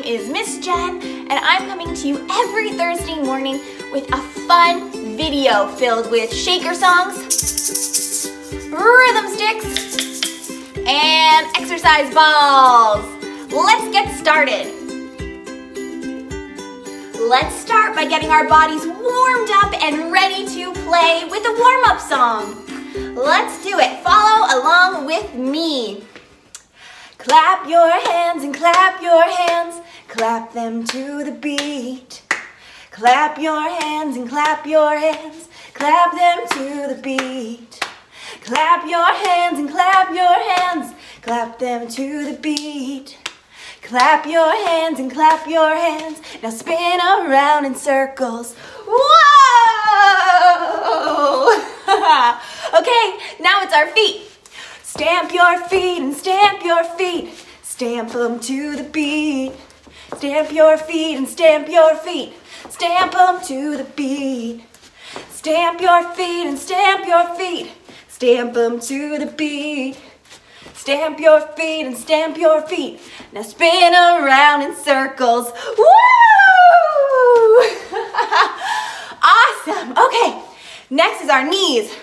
is Miss Jen, and I'm coming to you every Thursday morning with a fun video filled with shaker songs, rhythm sticks, and exercise balls. Let's get started. Let's start by getting our bodies warmed up and ready to play with a warm-up song. Let's do it. Follow along with me. Clap your hands and clap your hands. Clap them to the beat. Clap your hands and clap your hands. Clap them to the beat. Clap your hands and clap your hands. Clap them to the beat. Clap your hands and clap your hands. Now spin around in circles. Whoa! Okay, now it's our feet. Stamp your feet and stamp your feet. Stamp them to the beat. Stamp your feet and stamp your feet. Stamp them to the beat. Stamp your feet and stamp your feet. Stamp them to the beat. Stamp your feet and stamp your feet. Now spin around in circles. Woo! Awesome. Okay, next is our knees.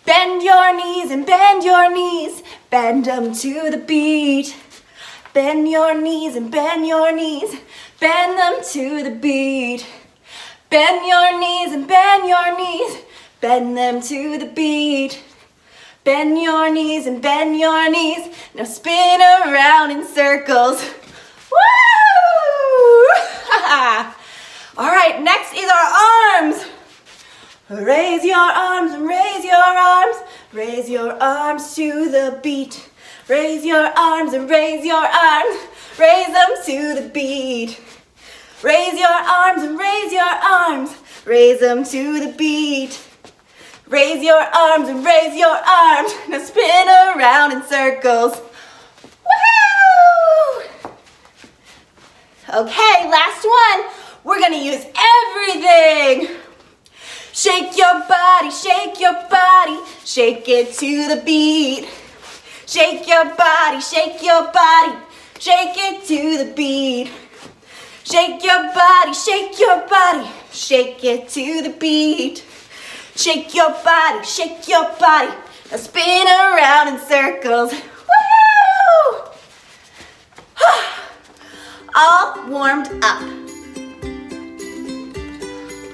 Bend your knees and bend your knees. Bend them to the beat. Bend your knees and bend your knees. Bend them to the beat. Bend your knees and bend your knees. Bend them to the beat. Bend your knees and bend your knees. Now spin around in circles. Woo! All right, next is our arms. Raise your arms and raise your arms. Raise your arms to the beat. Raise your arms and raise your arms. Raise them to the beat. Raise your arms and raise your arms. Raise them to the beat. Raise your arms and raise your arms. Now spin around in circles. Woo! Okay, last one. We're gonna use everything. Shake your body, shake your body. Shake it to the beat. Shake your body, shake your body. Shake it to the beat. Shake your body, shake your body. Shake it to the beat. Shake your body, shake your body. Now spin around in circles. Woo! All warmed up.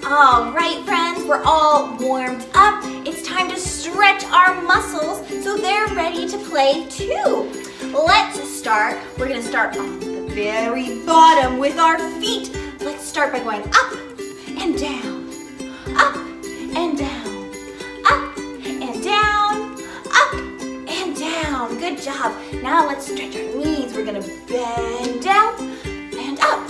All right, friends, we're all warmed up. It's time to stretch our muscles so they're ready to play too. Let's start. We're gonna start on the very bottom with our feet. Let's start by going up and down, up and down, up and down, up and down. Good job. Now let's stretch our knees. We're gonna bend down and up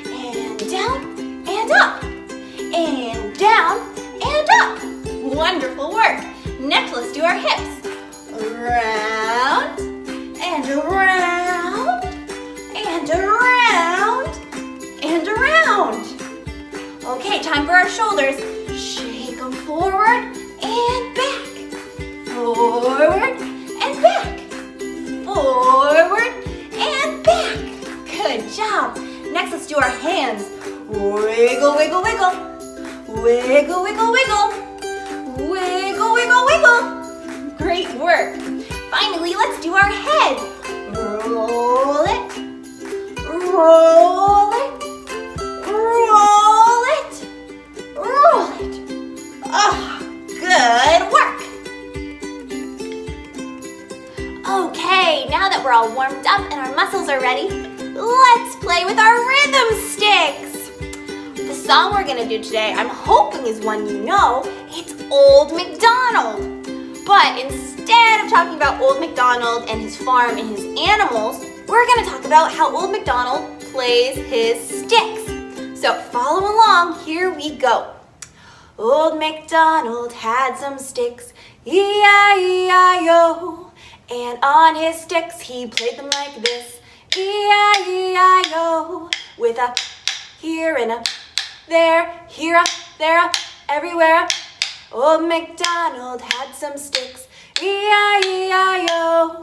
and down and up and down and up. Wonderful work. Next, let's do our hips. Around and around and around and around. Okay, time for our shoulders. Shake them forward and back. Forward and back. Forward and back. Good job. Next, let's do our hands. Wiggle, wiggle, wiggle. Wiggle, wiggle, wiggle. Wiggle, wiggle, wiggle. Great work. Finally, let's do our head. Roll it. Roll it. Roll it. Roll it. Oh, good work. Okay, now that we're all warmed up and our muscles are ready, let's play with our rhythm sticks. The song we're gonna do today, I'm hoping is one you know. It's Old MacDonald. But instead of talking about Old MacDonald and his farm and his animals, we're gonna talk about how Old MacDonald plays his sticks. So follow along, here we go. Old MacDonald had some sticks, E-I-E-I-O. And on his sticks he played them like this, E-I-E-I-O. With a here and a there, here, there, everywhere. Old MacDonald had some sticks, E-I-E-I-O.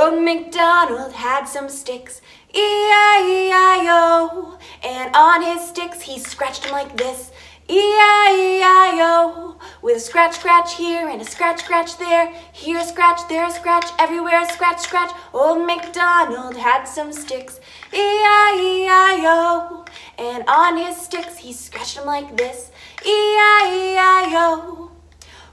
Old MacDonald had some sticks, E-I-E-I-O. And on his sticks he scratched them like this, E-I-E-I-O. With a scratch, scratch here and a scratch, scratch there. Here a scratch, there a scratch, everywhere a scratch, scratch. Old MacDonald had some sticks, E-I-E-I-O. And on his sticks he scratched them like this, E-I-E-I-O.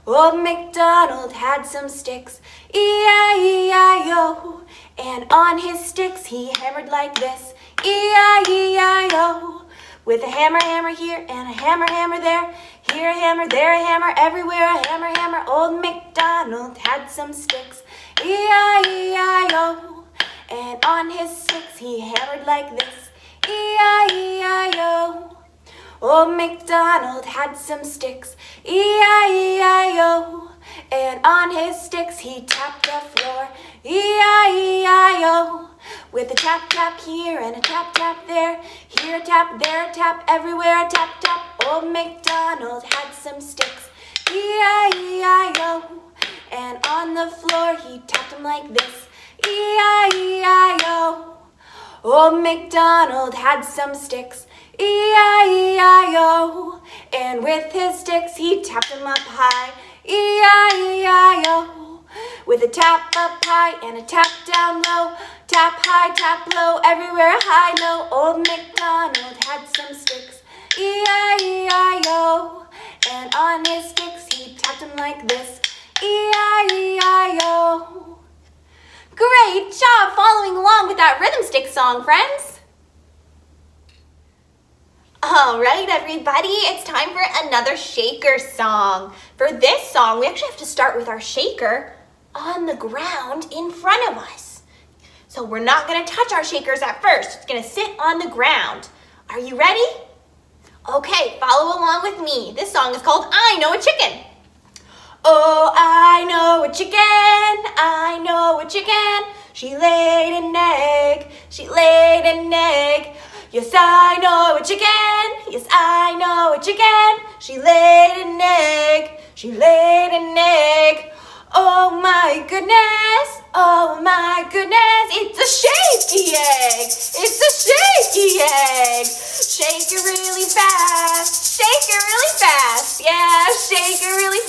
Old MacDonald had some sticks, E-I-E-I-O. And on his sticks he hammered like this, E-I-E-I-O. With a hammer, hammer here and a hammer, hammer there. Here a hammer, there a hammer, everywhere a hammer, hammer. Old MacDonald had some sticks, E-I-E-I-O. And on his sticks he hammered like this, E-I-E-I-O. Old MacDonald had some sticks, E-I-E-I-O. And on his sticks he tapped the floor, E-I-E-I-O. With a tap, tap here and a tap, tap there. Here a tap, there a tap, everywhere a tap, tap. Old MacDonald had some sticks, E-I-E-I-O. And on the floor he tapped them like this, E-I-E-I-O. Old MacDonald had some sticks, E-I-E-I-O. And with his sticks he tapped them up high, E-I-E-I-O. With a tap up high and a tap down low. Tap high, tap low, everywhere high, low. Old MacDonald had some sticks, E-I-E-I-O. And on his sticks he tapped them like this, E-I-E-I-O. Great job following along with that rhythm stick song, friends. All right, everybody, it's time for another shaker song. For this song, we actually have to start with our shaker on the ground in front of us. So we're not going to touch our shakers at first. It's going to sit on the ground. Are you ready? Okay, follow along with me. This song is called I Know a Chicken. Oh, I know a chicken, I know a chicken. She laid an egg, she laid an egg. Yes, I know a chicken, yes, I know a chicken. She laid an egg, she laid an egg. Oh my goodness, it's a shaky egg, it's a shaky egg. Shake it really fast, yeah, shake it really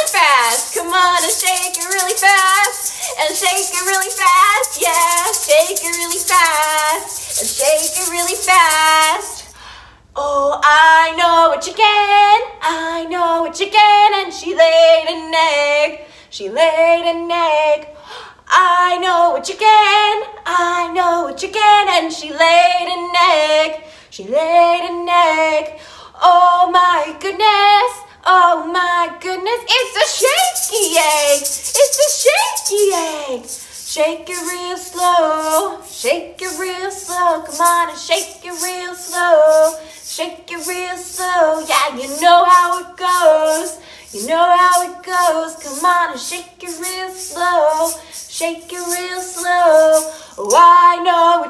fast, come on and shake it really fast, and shake it really fast, yeah, shake it really fast, and shake it really fast. Oh, I know a chicken, and she laid an egg, she laid an egg. I know a chicken, and she laid an egg, she laid an egg. Oh my goodness, it's a shaky egg, it's a shaky egg. Shake it real slow, come on and shake it real slow. Shake it real slow, yeah, you know how it goes. You know how it goes, come on and shake it real slow. Shake it real slow. Oh, I know a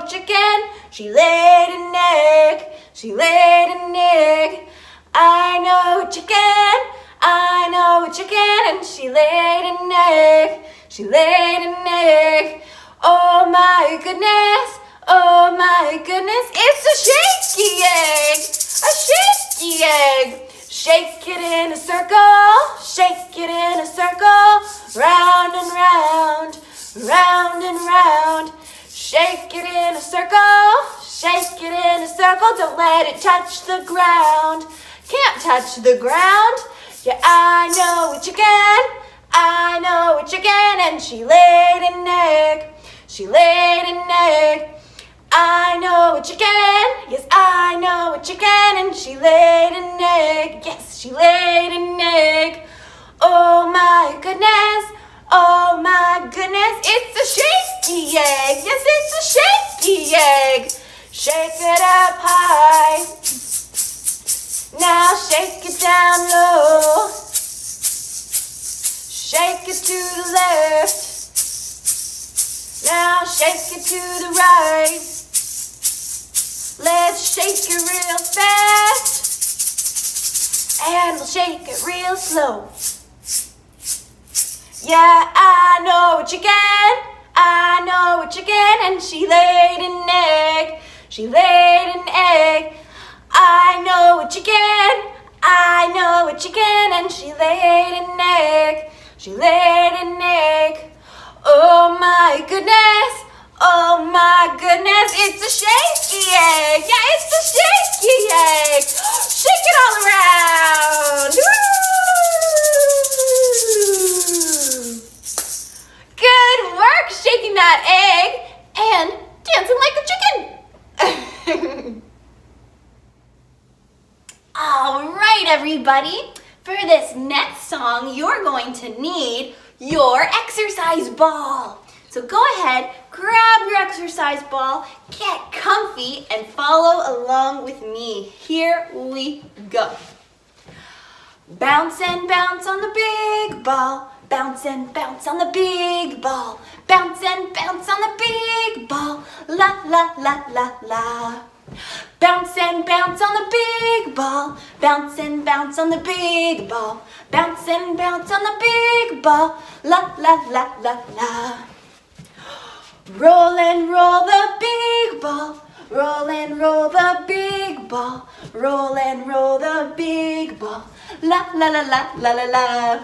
chicken, she laid an egg, she laid an egg. I know a chicken, and she laid an egg, she laid an egg. Oh my goodness, it's a shaky egg, Shake it in a circle, round and round, round and round. Shake it in a circle, don't let it touch the ground. Can't touch the ground. Yeah, I know a chicken, and she laid an egg, she laid an egg. I know a chicken, yes, I know a chicken, and she laid an egg, yes, she laid an egg. Oh my goodness, it's a shaky egg, yes, it's a shaky egg. Shake it up high, now shake it down low. Shake it to the left, now shake it to the right. Let's shake it real fast, and we'll shake it real slow. Yeah, I know a chicken. I know a chicken, and she laid an egg. She laid an egg. I know a chicken. I know a chicken, and she laid an egg. She laid an egg. Oh my goodness. Oh my goodness, it's a shaky egg. Yeah, it's a shaky egg. Shake it all around. Woo! Good work shaking that egg and dancing like a chicken. All right, everybody. For this next song, you're going to need your exercise ball. So go ahead, grab your exercise ball, get comfy, and follow along with me. Here we go. Bounce and bounce on the big ball. Bounce and bounce on the big ball. Bounce and bounce on the big ball. La, la, la, la, la. Bounce and bounce on the big ball. Bounce and bounce on the big ball. Bounce and bounce on the big ball. La, la, la, la, la. Roll and roll the big ball. Roll and roll the big ball. Roll and roll the big ball. La, la, la, la, la, la, la.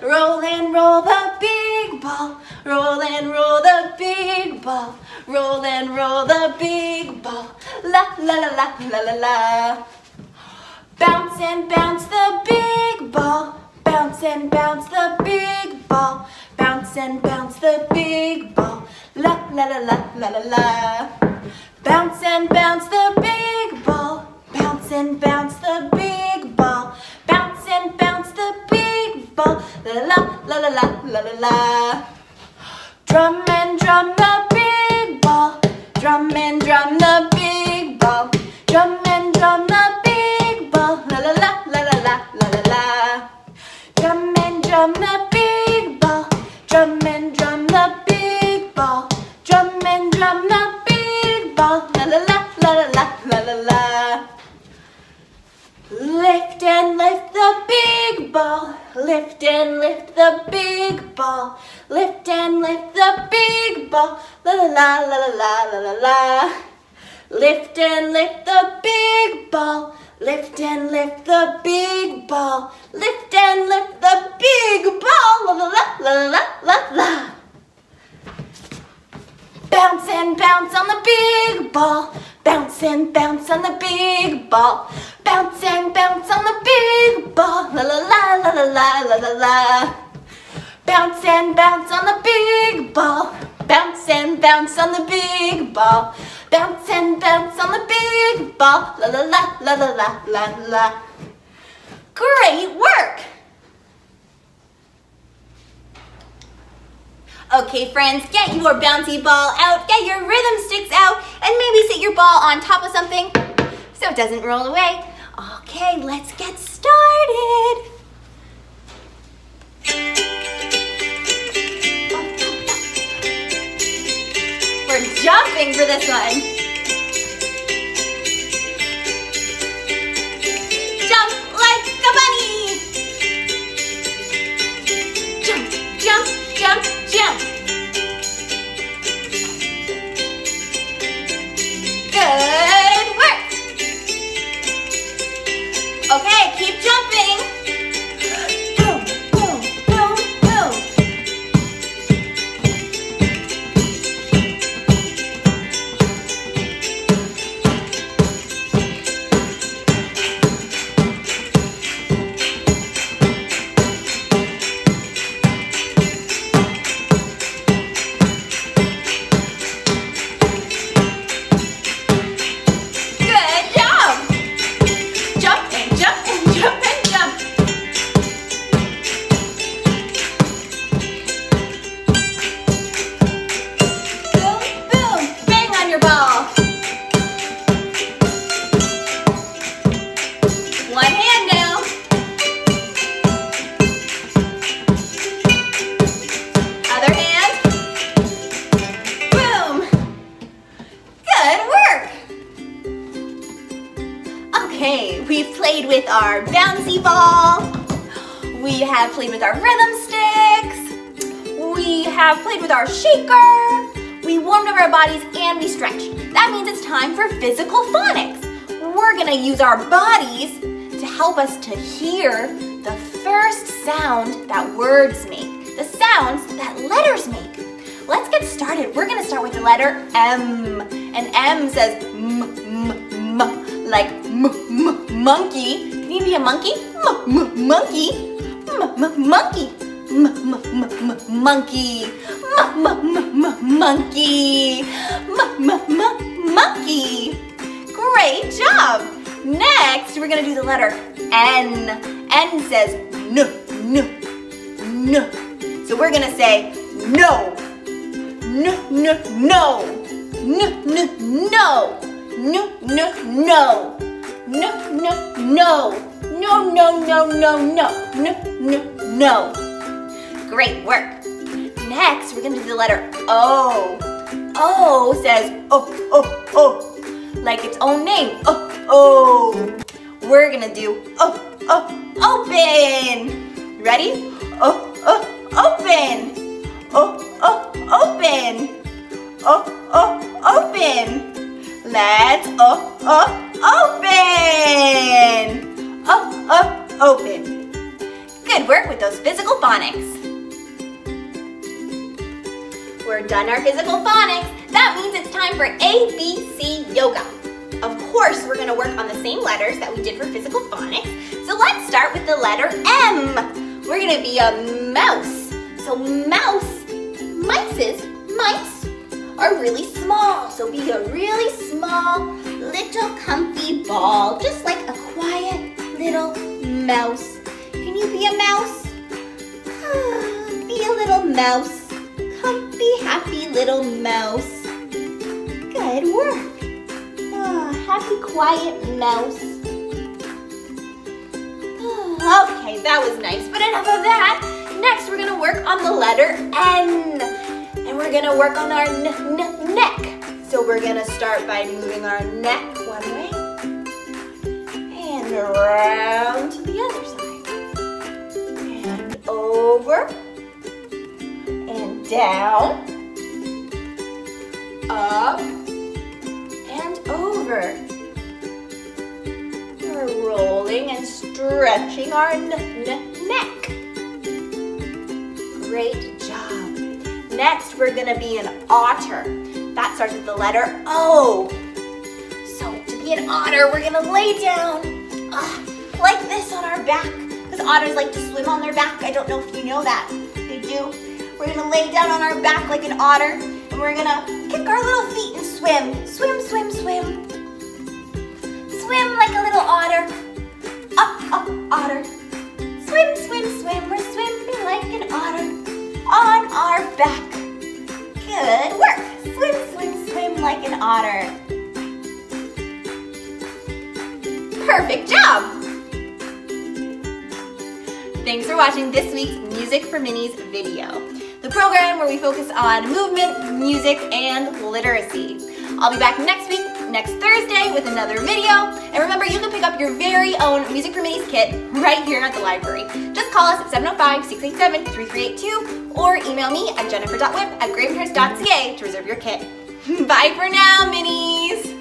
Roll and roll the big ball. Roll and roll the big ball. Roll and roll the big ball. La, la, la, la, la, la, la. Bounce and bounce the big ball. Bounce and bounce the big ball. Bounce and bounce the big ball. La, la, la, la, la, la, la. Bounce and bounce the big ball. Bounce and bounce the big ball. Bounce and bounce the big ball. La, la, la, la, la, la, la, la. Drum and drum the big ball. Drum and drum the big ball. Drum and drum the big ball. La, la, la, la, la, la, la, la, la. Drum and drum the big ball. Drum and drum the big ball. Drum and drum the big ball. La, la, la, la, la, la, la, la. Lift and lift the big ball. Lift and lift the big ball. Lift and lift the big ball. La, la, la, la, la, la, la, la. Lift and lift the big ball. Lift and lift the big ball. Lift and lift the big ball. La, la, la, la, la, la, la. Bounce and bounce on the big ball. Bounce and bounce on the big ball. Bounce and bounce on the big ball. La, la, la, la, la, la, la, la. Bounce and bounce on the big ball. Bounce and bounce on the big ball. Bounce and bounce on the big ball. La, la, la, la, la, la, la, la. Great work! Okay, friends, get your bouncy ball out, get your rhythm sticks out, and maybe sit your ball on top of something so it doesn't roll away. Okay, let's get started. We're jumping for this one. Jump like a bunny. Jump, jump, jump, jump. Good work. Okay, keep jumping. Boom, boom, boom, boom. We've played with our bouncy ball. We have played with our rhythm sticks. We have played with our shaker, we warmed up our bodies, and we stretched. That means it's time for physical phonics. We're gonna use our bodies to help us to hear the first sound that words make, the sounds that letters make. Let's get started. We're gonna start with the letter M. And M says m, like monkey. Can you be a monkey? Monkey. Monkey. Monkey. Monkey. Monkey. Great job. Next, we're gonna do the letter N. N says n. So we're gonna say no. No. No. No. No. No. No. No. Great work. Next, we're gonna do the letter O. O says oh, like its own name. Oh. We're gonna do open. Ready? Open. Open. Open. Let's open. Open. Good work with those physical phonics. We're done our physical phonics. That means it's time for ABC yoga. Of course, we're gonna work on the same letters that we did for physical phonics. So let's start with the letter M. We're gonna be a mouse. So mice are really small. So be a really small, little comfy ball, just like a quiet little mouse. Can you be a mouse? Be a little mouse. Comfy, happy little mouse. Good work. Happy, quiet mouse. Okay, that was nice, but enough of that. Next, we're gonna work on the letter N. And we're gonna work on our neck. So we're gonna start by moving our neck one way. And around to the other side. And over. And down. Up. And over. We're rolling and stretching our neck. Great job. Next, we're gonna be an otter. That starts with the letter O. So to be an otter, we're gonna lay down like this on our back, because otters like to swim on their back. I don't know if you know that. They do. We're gonna lay down on our back like an otter, and we're gonna kick our little feet and swim. Swim, swim, swim. Swim like a little otter. Up, otter. Swim, swim, swim. We're swimming like an otter on our back. Good work. Swim, swim, swim like an otter. Perfect job. Thanks for watching this week's Music for Minis video, the program where we focus on movement, music, and literacy. I'll be back next week, next Thursday, with another video. And remember, you can pick up your very own Music for Minis kit right here at the library. Just call us at 705-687-3382 or email me at jennifer.whip@gravenhurst.ca to reserve your kit. Bye for now, Minis!